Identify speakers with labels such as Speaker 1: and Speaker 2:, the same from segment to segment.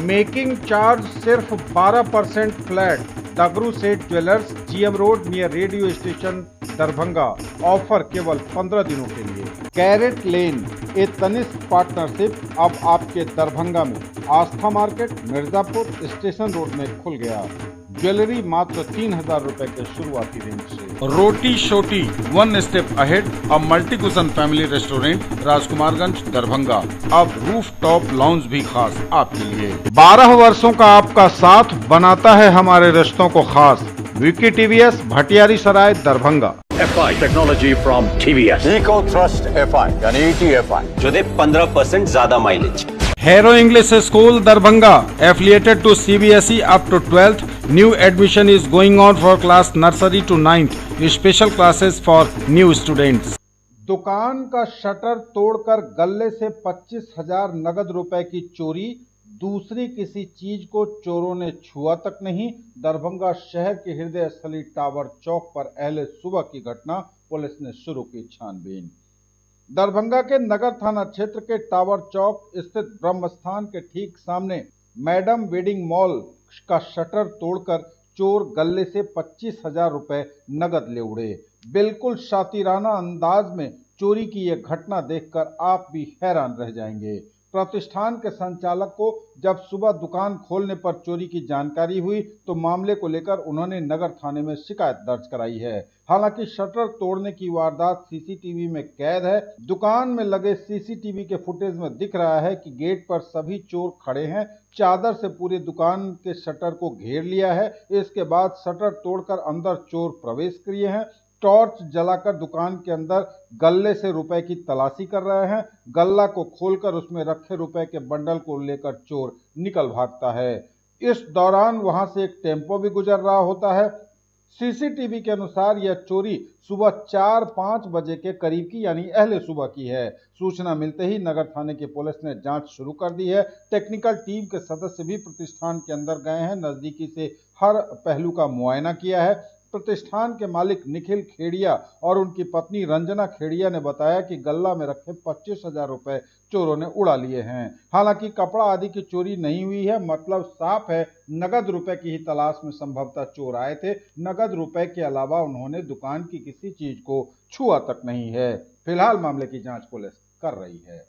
Speaker 1: Making charge सिर्फ 12% flat. डगरू सेठ jewellers, GM road near radio station, Darbhanga. Offer केवल 15 दिनों के लिए। कैरेट लेन, ए तनिष्क पार्टनरशिप अब आपके दरभंगा में। आस्था मार्केट, मिर्जापुर स्टेशन रोड में खुल गया। ज्वेलरी मात्र 3000 रुपए के शुरुआती रेंज से। रोटी शोटी, वन स्टेप अहेड, अब multi cushion family restaurant, Rajkumarganj, Darbhanga. अब रूफ टॉप लाउंज भी खास आपके लिए। 12 वर्षों का आपका साथ बनाता है हमारे रिश्तों को खास। Vicky TVS, Bhatiyari Sarai, Darbhanga.
Speaker 2: FI technology from TVS।
Speaker 3: Eco thrust FI यानी ETFI
Speaker 2: जो दे 15% ज्यादा mileage.
Speaker 1: Hero English School, Darbhanga, affiliated to CBSE up to 12th. New admission is going on for class nursery to 9th. Special classes for new students. दुकान का shutter तोड़कर गल्ले से 25,000 नगद रुपए की चोरी। दूसरी किसी चीज को चोरों ने छुआ तक नहीं। दरभंगा शहर के हृदय स्थली टावर चौक पर अहले सुबह की घटना। पुलिस ने शुरू की छानबीन। दरभंगा के नगर थाना क्षेत्र के टावर चौक स्थित ब्रह्मस्थान के ठीक सामने मैडम वेडिंग मॉल का शटर तोड़कर चोर गले से 25,000 रुपए नगद ले उड़े। बिल्कुल शातिराना अंदाज में चोरी की यह घटना देखकर आप भी हैरान रह जाएंगे। प्रतिष्ठान के संचालक को जब सुबह दुकान खोलने पर चोरी की जानकारी हुई तो मामले को लेकर उन्होंने नगर थाने में शिकायत दर्ज कराई है। हालांकि शटर तोड़ने की वारदात सीसीटीवी में कैद है। दुकान में लगे सीसीटीवी के फुटेज में दिख रहा है कि गेट पर सभी चोर खड़े हैं। चादर से पूरी दुकान के शटर को घेर लिया है। इसके बाद शटर तोड़कर अंदर चोर प्रवेश किए हैं। टॉर्च जलाकर दुकान के अंदर गल्ले से रुपए की तलाशी कर रहे हैं। गल्ला को खोलकर उसमें रखे रुपए के बंडल को लेकर चोर निकल भागता है। इस दौरान वहां से एक टेम्पो भी गुजर रहा होता है। सीसीटीवी के अनुसार यह चोरी सुबह 4-5 बजे के करीब की यानी अहले सुबह की है। सूचना मिलते ही नगर थाने की पुलिस ने जांच शुरू कर दी है। टेक्निकल टीम के सदस्य भी प्रतिष्ठान के अंदर गए हैं। नजदीकी से हर पहलू का मुआयना किया है। प्रतिष्ठान के मालिक निखिल खेड़िया और उनकी पत्नी रंजना खेड़िया ने बताया कि गल्ला में रखे 25,000 रुपए चोरों ने उड़ा लिए हैं। हालांकि कपड़ा आदि की चोरी नहीं हुई है। मतलब साफ है नगद रुपए की ही तलाश में संभवतः चोर आए थे। नगद रुपए के अलावा उन्होंने दुकान की किसी चीज को छुआ तक नहीं है। फिलहाल मामले की जांच पुलिस कर रही है।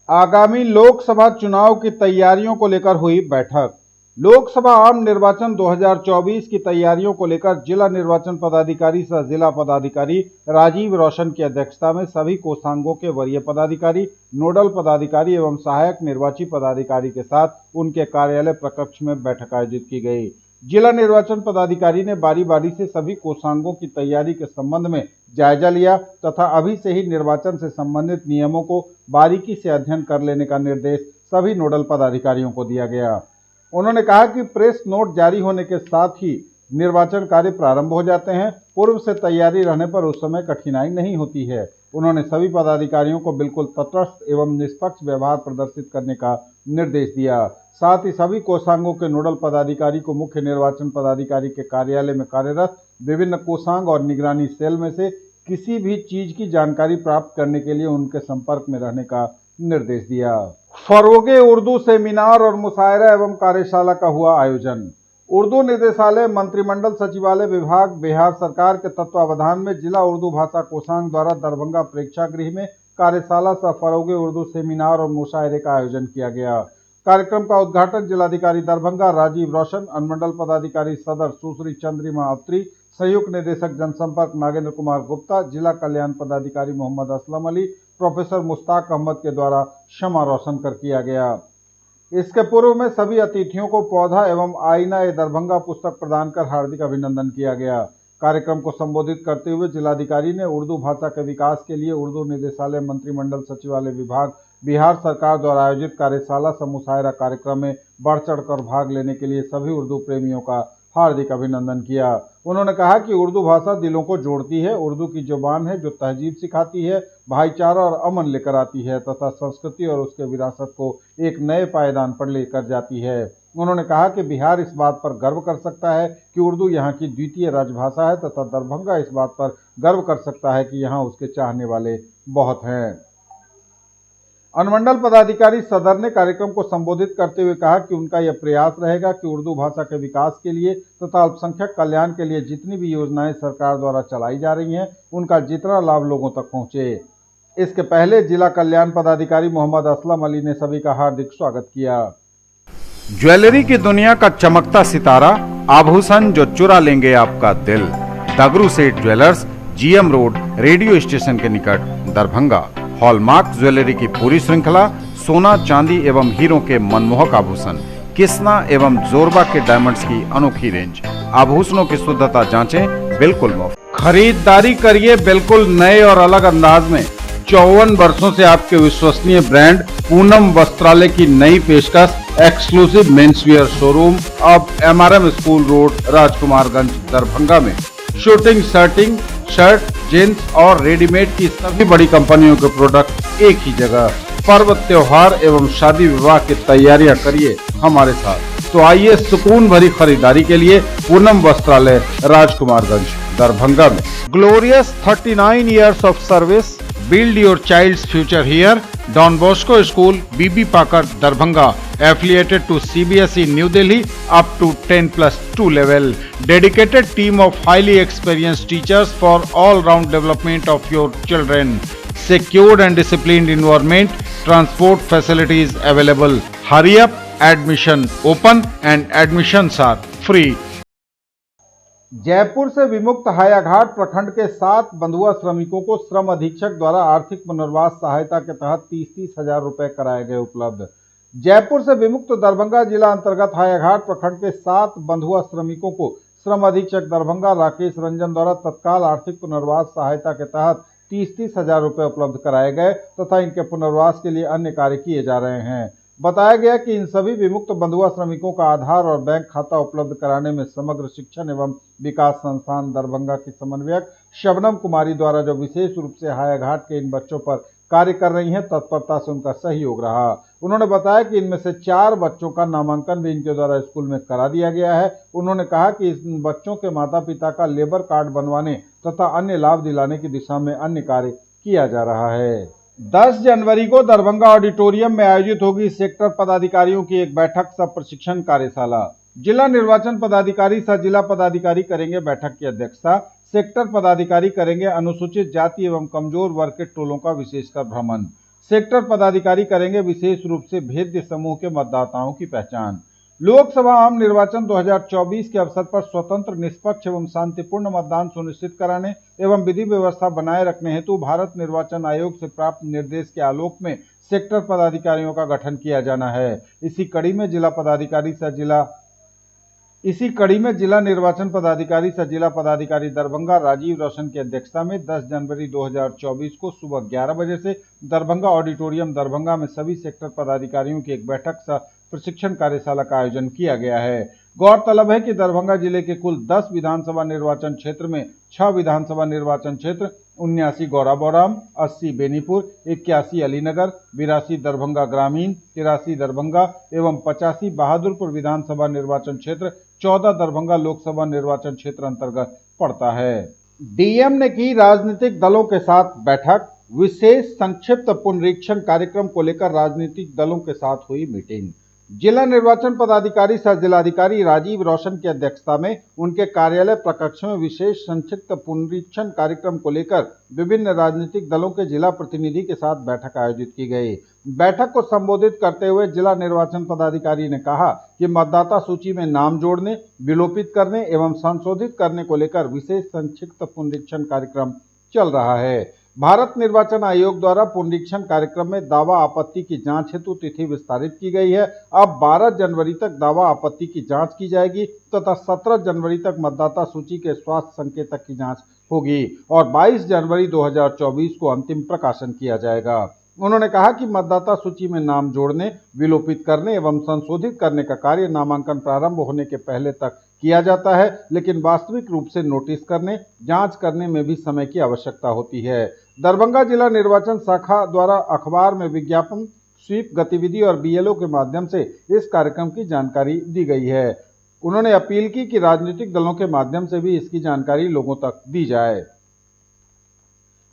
Speaker 1: आगामी लोकसभा चुनाव की तैयारियों को लेकर हुई बैठक। लोकसभा आम निर्वाचन 2024 की तैयारियों को लेकर जिला निर्वाचन पदाधिकारी सह जिला पदाधिकारी राजीव रोशन की अध्यक्षता में सभी कोषांगों के वरीय पदाधिकारी, नोडल पदाधिकारी एवं सहायक निर्वाची पदाधिकारी के साथ उनके कार्यालय प्रकक्ष में बैठक आयोजित की गई। जिला निर्वाचन पदाधिकारी ने बारी बारी से सभी कोषांगों की तैयारी के संबंध में जायजा लिया तथा अभी से ही निर्वाचन से संबंधित नियमों को बारीकी से अध्ययन कर लेने का निर्देश सभी नोडल पदाधिकारियों को दिया गया। उन्होंने कहा कि प्रेस नोट जारी होने के साथ ही निर्वाचन कार्य प्रारंभ हो जाते हैं। पूर्व से तैयारी रहने पर उस समय कठिनाई नहीं होती है। उन्होंने सभी पदाधिकारियों को बिल्कुल तटस्थ एवं निष्पक्ष व्यवहार प्रदर्शित करने का निर्देश दिया। साथ ही सभी कोषांगों के नोडल पदाधिकारी को मुख्य निर्वाचन पदाधिकारी के कार्यालय में कार्यरत विभिन्न कोषांग और निगरानी सेल में से किसी भी चीज की जानकारी प्राप्त करने के लिए उनके संपर्क में रहने का निर्देश दिया। फरोगे उर्दू सेमिनार और मुशायरा एवं कार्यशाला का हुआ आयोजन। उर्दू निदेशालय, मंत्रिमंडल सचिवालय विभाग, बिहार सरकार के तत्वावधान में जिला उर्दू भाषा कोषांग द्वारा दरभंगा प्रेक्षागृह में कार्यशाला सह फरोगे उर्दू सेमिनार और मुशायरे का आयोजन किया गया। कार्यक्रम का उद्घाटन जिलाधिकारी दरभंगा राजीव रोशन, अनुमंडल पदाधिकारी सदर सुश्री चंद्रिमा अत्री, संयुक्त निदेशक जनसंपर्क नागेंद्र कुमार गुप्ता, जिला कल्याण पदाधिकारी मोहम्मद असलम अली, प्रोफेसर मुश्ताक अहमद के द्वारा क्षमा रोशन कर किया गया। इसके पूर्व में सभी अतिथियों को पौधा एवं आईना ए दरभंगा पुस्तक प्रदान कर हार्दिक अभिनंदन किया गया। कार्यक्रम को संबोधित करते हुए जिलाधिकारी ने उर्दू भाषा के विकास के लिए उर्दू निदेशालय, मंत्रिमंडल सचिवालय विभाग, बिहार सरकार द्वारा आयोजित कार्यशाला सह मुशायरा कार्यक्रम में बढ़ चढ़कर भाग लेने के लिए सभी उर्दू प्रेमियों का हार्दिक अभिनंदन किया। उन्होंने कहा कि उर्दू भाषा दिलों को जोड़ती है। उर्दू की जुबान है जो तहजीब सिखाती है, भाईचारा और अमन लेकर आती है तथा संस्कृति और उसके विरासत को एक नए पायदान पर लेकर जाती है। उन्होंने कहा कि बिहार इस बात पर गर्व कर सकता है कि उर्दू यहाँ की द्वितीय राजभाषा है तथा दरभंगा इस बात पर गर्व कर सकता है कि यहाँ उसके चाहने वाले बहुत हैं। अनुमंडल पदाधिकारी सदर ने कार्यक्रम को संबोधित करते हुए कहा कि उनका यह प्रयास रहेगा कि उर्दू भाषा के विकास के लिए तथा अल्पसंख्यक कल्याण के लिए जितनी भी योजनाएं सरकार द्वारा चलाई जा रही हैं, उनका जितना लाभ लोगों तक पहुंचे। इसके पहले जिला कल्याण पदाधिकारी मोहम्मद असलम अली ने सभी का हार्दिक स्वागत किया।
Speaker 4: ज्वेलरी की दुनिया का चमकता सितारा, आभूषण जो चुरा लेंगे आपका दिल। दगरू सेठ jewellers, GM road, radio station के निकट, दरभंगा। हॉलमार्क ज्वेलरी की पूरी श्रृंखला, सोना, चांदी एवं हीरों के मनमोहक आभूषण, किस्ना एवं जोरबा के डायमंड्स की अनोखी रेंज। आभूषणों की शुद्धता जांचें, बिल्कुल मुफ्त।
Speaker 1: खरीदारी करिए बिल्कुल नए और अलग अंदाज में। 54 वर्षों से आपके विश्वसनीय ब्रांड पूनम वस्त्रालय की नई पेशकश, एक्सक्लूसिव मेंसवियर शोरूम अब MRM school road, Rajkumarganj, Darbhanga में। शूटिंग, शर्ट, जींस और रेडीमेड की सभी बड़ी कंपनियों के प्रोडक्ट एक ही जगह। पर्व, त्योहार एवं शादी विवाह की तैयारियां करिए हमारे साथ। तो आइए सुकून भरी खरीदारी के लिए पूनम वस्त्रालय, राजकुमारगंज, दरभंगा में। Glorious 39 years of service, build your child's future here. Don Bosco School, BB Pakar, Darbhanga, affiliated to CBSE New Delhi up to 10+2 level. Dedicated team of highly experienced teachers for all-round development of your children. Secured and disciplined environment, transport facilities available. Hurry up, admission open and admissions are free. Jaipur से विमुक्त हायाघाट प्रखंड के 7 बंधुआ श्रमिकों को श्रम अधीक्षक द्वारा आर्थिक पुनर्वास सहायता के तहत 30-30 हजार रुपए कराए गए उपलब्ध। जयपुर से विमुक्त दरभंगा जिला अंतर्गत हायाघाट प्रखंड के 7 बंधुआ श्रमिकों को श्रम अधीक्षक दरभंगा राकेश रंजन द्वारा तत्काल आर्थिक पुनर्वास सहायता के तहत 30-30 हजार रुपए उपलब्ध कराए गए तथा इनके पुनर्वास के लिए अन्य कार्य किए जा रहे हैं। बताया गया कि इन सभी विमुक्त बंधुआ श्रमिकों का आधार और बैंक खाता उपलब्ध कराने में समग्र शिक्षण एवं विकास संस्थान दरभंगा की समन्वयक शबनम कुमारी द्वारा जो विशेष रूप से हायाघाट के इन बच्चों पर कार्य कर रही हैं, तत्परता से उनका सहयोग रहा। उन्होंने बताया कि इनमें से 4 बच्चों का नामांकन भी इनके द्वारा स्कूल में करा दिया गया है। उन्होंने कहा कि इन बच्चों के माता पिता का लेबर कार्ड बनवाने तथा अन्य लाभ दिलाने की दिशा में अन्य कार्य किया जा रहा है। 10 जनवरी को दरभंगा ऑडिटोरियम में आयोजित होगी सेक्टर पदाधिकारियों की एक बैठक सह प्रशिक्षण कार्यशाला। जिला निर्वाचन पदाधिकारी सह जिला पदाधिकारी करेंगे बैठक की अध्यक्षता। सेक्टर पदाधिकारी करेंगे अनुसूचित जाति एवं कमजोर वर्ग के टोलों का विशेषकर भ्रमण। सेक्टर पदाधिकारी करेंगे विशेष रूप से भेद्य समूह के मतदाताओं की पहचान। लोकसभा आम निर्वाचन 2024 के अवसर पर स्वतंत्र, निष्पक्ष एवं शांतिपूर्ण मतदान सुनिश्चित कराने एवं विधि व्यवस्था बनाए रखने हेतु भारत निर्वाचन आयोग से प्राप्त निर्देश के आलोक में सेक्टर पदाधिकारियों का गठन किया जाना है। इसी कड़ी में जिला निर्वाचन पदाधिकारी सह जिला पदाधिकारी दरभंगा राजीव रोशन की अध्यक्षता में 10 जनवरी 2024 को सुबह 11 बजे से दरभंगा ऑडिटोरियम दरभंगा में सभी सेक्टर पदाधिकारियों की एक बैठक सह प्रशिक्षण कार्यशाला का आयोजन किया गया है। गौरतलब है कि दरभंगा जिले के कुल 10 विधानसभा निर्वाचन क्षेत्र में 6 विधानसभा निर्वाचन क्षेत्र 79 गौराबौराम, 80 बेनीपुर, 81 अलीनगर, 82 दरभंगा ग्रामीण, 83 दरभंगा एवं 85 बहादुरपुर विधानसभा निर्वाचन क्षेत्र 14 दरभंगा लोकसभा निर्वाचन क्षेत्र अंतर्गत पड़ता है। डीएम ने की राजनीतिक दलों के साथ बैठक। विशेष संक्षिप्त पुनरीक्षण कार्यक्रम को लेकर राजनीतिक दलों के साथ हुई मीटिंग। जिला निर्वाचन पदाधिकारी सह जिलाधिकारी राजीव रोशन की अध्यक्षता में उनके कार्यालय प्रकक्ष में विशेष संक्षिप्त पुनरीक्षण कार्यक्रम को लेकर विभिन्न राजनीतिक दलों के जिला प्रतिनिधि के साथ बैठक आयोजित की गई। बैठक को संबोधित करते हुए जिला निर्वाचन पदाधिकारी ने कहा कि मतदाता सूची में नाम जोड़ने, विलोपित करने एवं संशोधित करने को लेकर विशेष संक्षिप्त पुनरीक्षण कार्यक्रम चल रहा है। भारत निर्वाचन आयोग द्वारा पुनरीक्षण कार्यक्रम में दावा आपत्ति की जांच हेतु तिथि विस्तारित की गई है। अब 12 जनवरी तक दावा आपत्ति की जांच की जाएगी तथा 17 जनवरी तक मतदाता सूची के स्वास्थ्य संकेतक की जांच होगी और 22 जनवरी 2024 को अंतिम प्रकाशन किया जाएगा। उन्होंने कहा कि मतदाता सूची में नाम जोड़ने, विलोपित करने एवं संशोधित करने का कार्य नामांकन प्रारंभ होने के पहले तक किया जाता है, लेकिन वास्तविक रूप से नोटिस करने, जांच करने में भी समय की आवश्यकता होती है। दरभंगा जिला निर्वाचन शाखा द्वारा अखबार में विज्ञापन, स्वीप गतिविधि और बीएलओ के माध्यम से इस कार्यक्रम की जानकारी दी गई है। उन्होंने अपील की कि राजनीतिक दलों के माध्यम से भी इसकी जानकारी लोगों तक दी जाए।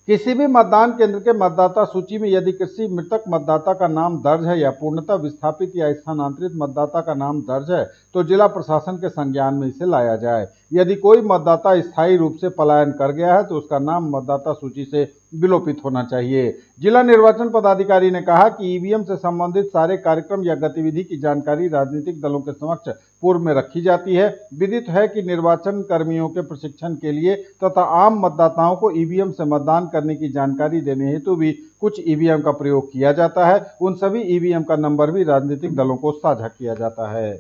Speaker 1: किसी भी मतदान केंद्र के मतदाता सूची में यदि किसी मृतक मतदाता का नाम दर्ज है या पूर्णतः विस्थापित या स्थानांतरित मतदाता का नाम दर्ज है तो जिला प्रशासन के संज्ञान में इसे लाया जाए। यदि कोई मतदाता स्थायी रूप से पलायन कर गया है तो उसका नाम मतदाता सूची से विलोपित होना चाहिए। जिला निर्वाचन पदाधिकारी ने कहा कि ईवीएम से संबंधित सारे कार्यक्रम या गतिविधि की जानकारी राजनीतिक दलों के समक्ष पूर्व में रखी जाती है। विदित है कि निर्वाचन कर्मियों के प्रशिक्षण के लिए तथा आम मतदाताओं को ईवीएम से मतदान करने की जानकारी देने हेतु भी कुछ ईवीएम का प्रयोग किया जाता है। उन सभी ईवीएम का नंबर भी राजनीतिक दलों को साझा किया जाता है।